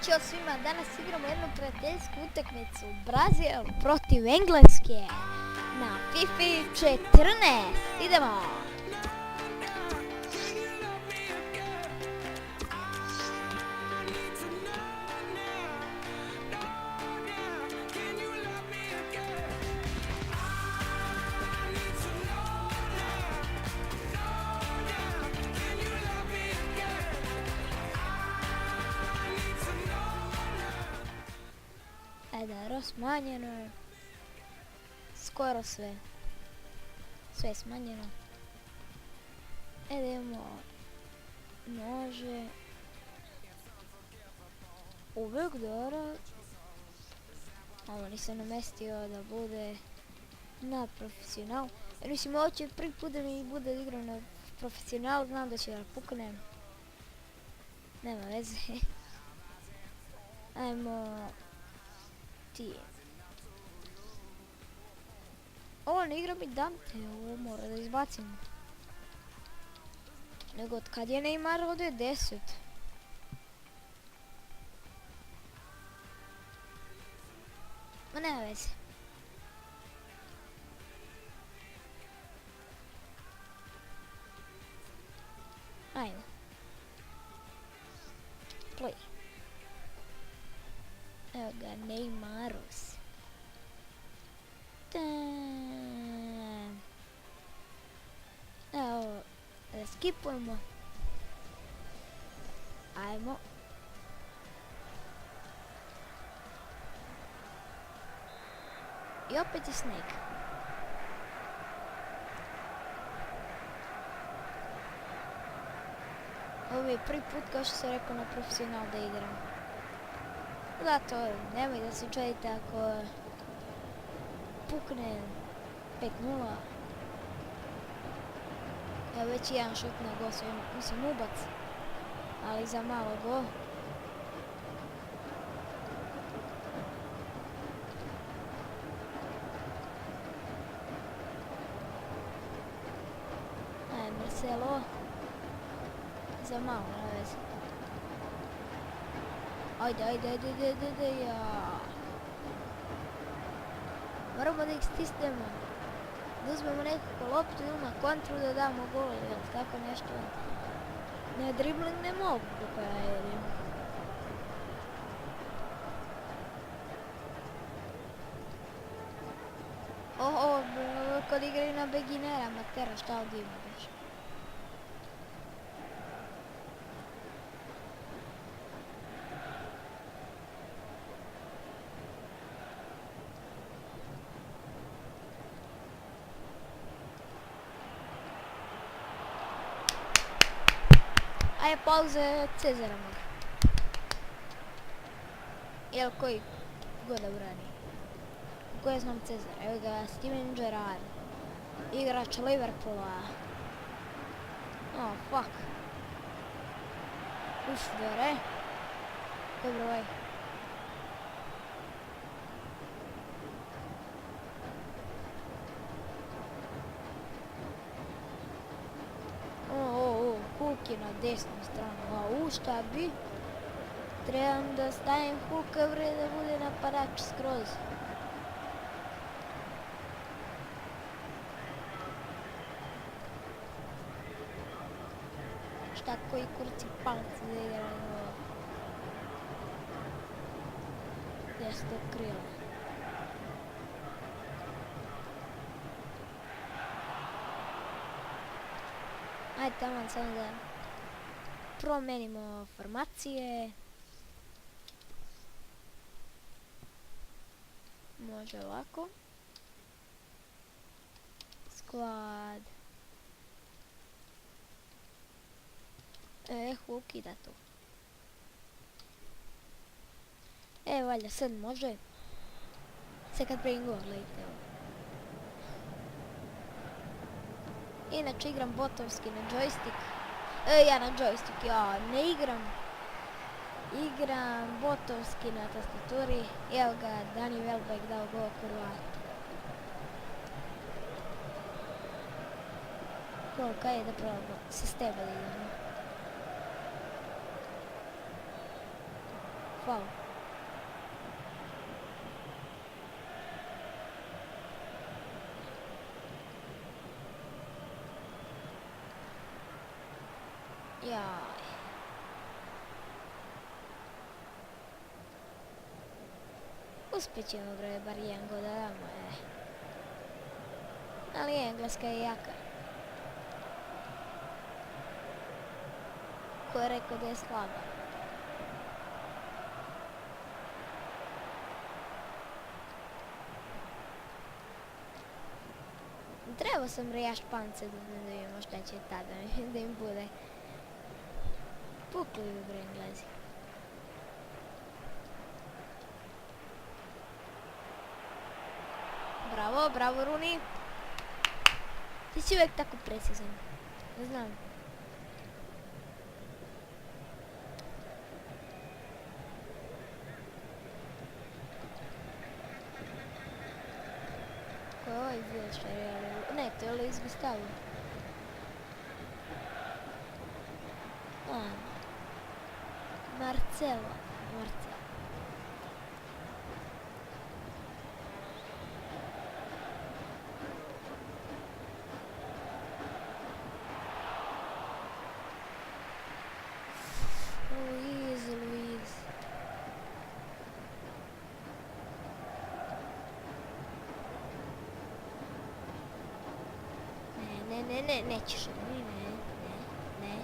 Ćao svima, danas igramo jednu prijateljsku utakmicu Brazil protiv Engleske na FIFA 14. Idemo! Ajde, smanjeno je. Skoro sve. Sve je smanjeno. Idemo. Nože. Uvijek dobro. Ovo nisam namestio da bude na profesional. Jer mislim, ovo će prvi put da mi bude igrao na profesional. Znam da će da puknem. Nema veze. Ajmo. Ovo ne igra mi Dante, ovo mora da izbacim. Nego od kad je Neymar ovdje je 10. Ma nema veze. Ajmo. Play. Evo ga, Neymaros. Evo, da skipujemo. Ajmo. I opet je sneg. Ovo je prvi put, kao što sam rekao, na profesional da igram. Zato nemoj da se čudite ako pukne 5-0. Evo već jedan šut na gol, mislim ubac, ali za malo gol. Ajde, Marcelo. Za malo, ne vezi. Ajde, ja. Moramo da ih stisnemo. Da uzmemo nekako loptu ili na kontru da damo gol, ili tako nešto. Ne, dribling ne mogu kako ja jedim. Oho, kod igraju na beginera, matera, šta ovdje ima već? Ajde, pauze Cezara mora. Jel koji god da brani? Koje znam Cezar? Evo ga, Steven Gerrard. Igrač Liverpoola. Oh, fuck. Uš, dore. Dobro, ovaj. Hulk je na desnu stranu, a šta bi? Trebam da stavim Hulka da bude napadač skroz. Šta koji kurci palci da igra na ovo? Desno krilo. Ajde tamo samo da promenimo formacije. Može ovako. Squad. Hulk ida tu. Valjda sad može. Sad kad pravim gol, gledajte ovo. Inače igram botovski na joystick. Ja na joystick, ja ne igram. Igram botovski na tastaturi. Evo ga, Dani Welbeck dao gol kurva. Kolika je da probamo sistema da idemo. faul. Jaj. Uspjet ćemo bre, bar jedan gol da damo, Ali Engleska je jaka. Ko je rekao da je slaba? Trebao sam bre ja Špance da vidimo šta će tada da im bude. Pukli bi bre Englezi. Bravo, bravo Rooney. Ti si uvijek tako precizan. Ne znam. Ko je ovaj bio što je? Ne, to je Luis Gustavo. Marcelo. Luis. Ne, nećeš. Ne. Ne.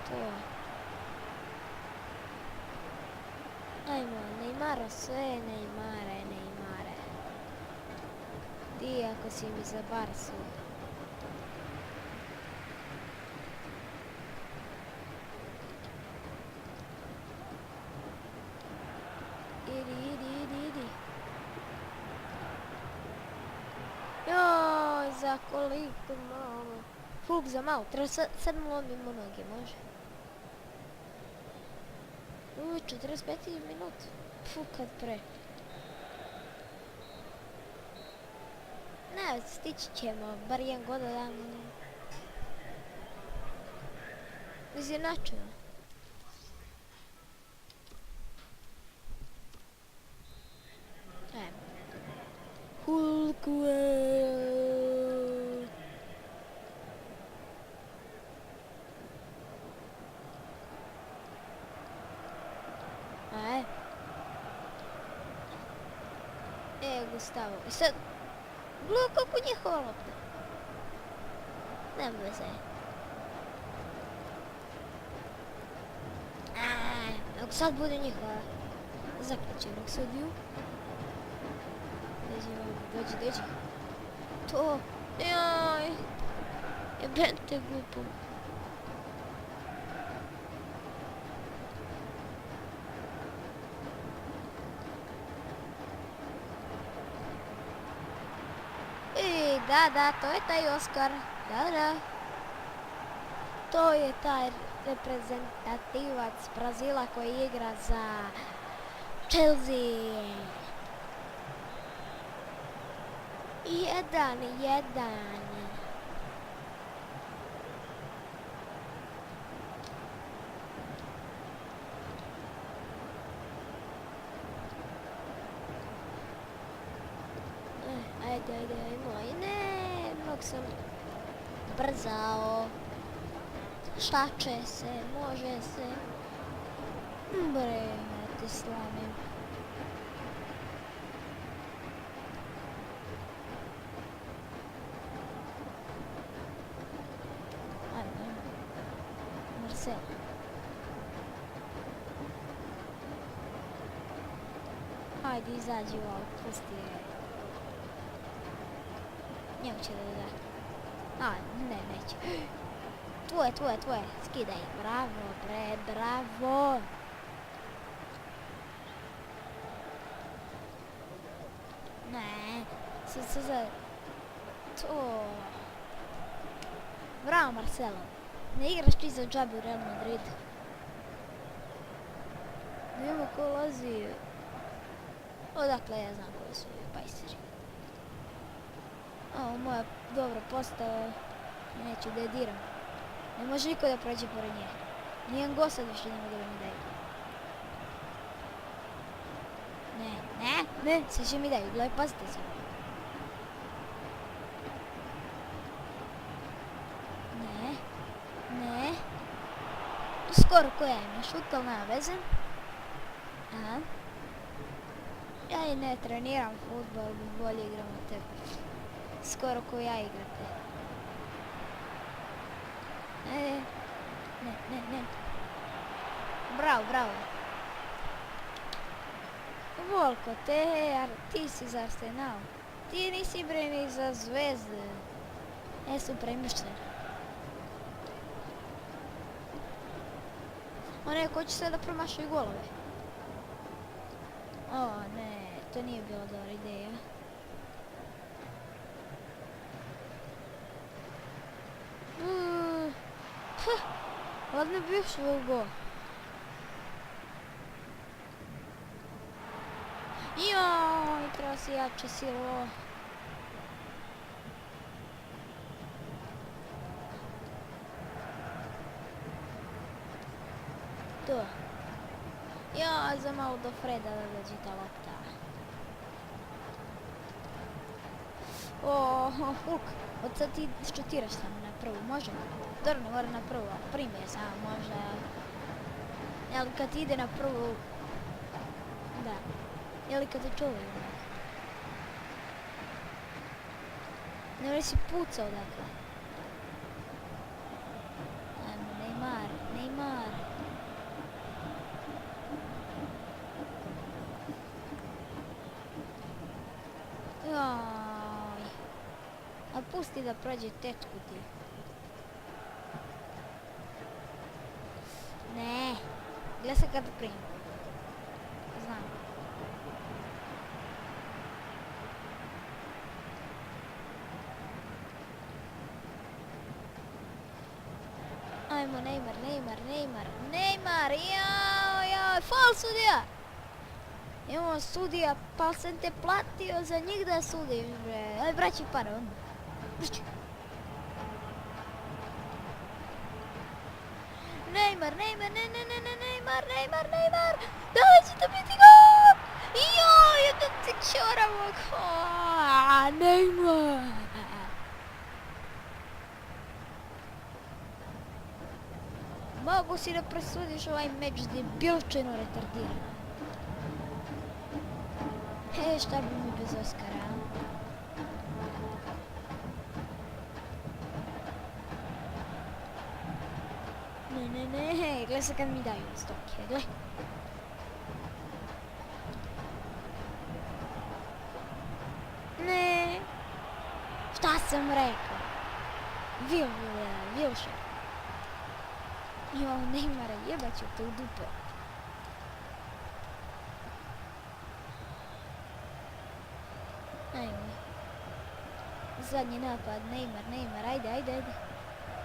To. Ajmo, Neymara sve, Neymare. Ti ako si mi za Barsu. Idi. Joj, za koliko malo. Fuk za malo, treba sad mu lomimo noge, može? 45 minut. Kad pre. Ne, stići ćemo, bar jedan god da dam. Izjednačeno. Hulkue. Gustavo. I sad, gledaj kako njihova lopta. Nema veze. Ako sad bude njihova, zaključenog sudiju. Dođi. To. Joj. Jebente glupo. Da, to je taj Oskar. Da. To je taj reprezentativac Brazila koji igra za Chelsea. 1-1. Ajde, moj, ne, mnogo sam brzao. Šta će se, može se. Bre, te slavim. Ajde, Marcel. Ajde, izađi u aut, pusti je. Njemu će da da. Neće. Tvoje. Skidaj. Bravo, bre, bravo. Ne. Sad. To. Bravo, Marcelo. Ne igraš ti za džabe u Real Madrid. Nema ko lazi. Odakle ja znam koji su pajseri. Ovo moja dobra postava. Neću da je diram. Ne može niko da prođe pored nje. Nijem go sad više nema da mi daju. Ne, sve će mi daju. Gledaj, pazite se. Ne. Skoro ko ja ima šut, ali nema veze. Aha. Ja i ne treniram futbol, bolje igram od tebe. Skoro ko ja igrate. Ne. Bravo. Volko, ti si za Arsenal. Ti nisi bre ni za Zvezde. Su premišljeni. Ko će sve da promašaju golove? O ne, to nije bila dobra ideja. Ladno bi ušlo u gol. Joj, treba si jače silo. To. Ja, za malo do Freda da dođe ta lopta. Hulk, od sad ti šutiraš samo na prvu, može? Dobro, ne mora na prvu, ali primi je samo, može. Jel kad ti ide na prvu... Da. Jel kad te čuvaju? Ne mora si pucao dakle. Neymar. Joj. A pusti da prođe tečku ti. Ne. Gledaj se kada primim. Znam. Ajmo, Neymar, jao, fal sudija! Imamo sudija, pa sam te platio za njih da sudiš, bre. Aj, vraći pare, onda. Vrći. Neymar, da li će to biti gol? Joj, jedno te čoramo, Neymar. Mogu si da presudiš ovaj meč debilčino retardiran. Šta bi mi bez Oskara? Ne, gledaj se kad mi daju stoke, gledaj. Ne. Šta sam rekao? Vilše. Jo, Neymara, jebaću te u dupe. Ajme. Zadnji napad, Neymar, ajde.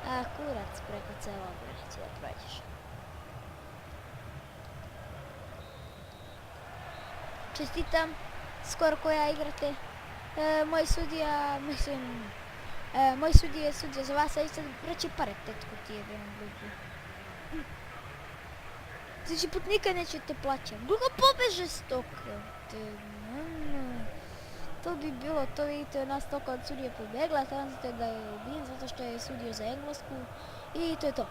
A, kurac preko celo obrane će da prođeš. Čestitam, skoro koja igrate. Moj sudija je sudija za vas, a i sad vraći pare tetku ti jebeno grupu. Znači put nikad nećete plaćati. Drugo pobeže stoka. To bi bilo, to vidite, ona stoka od sudije pobegla, tamo znate da je ubijen zato što je sudio za Englesku i to je to.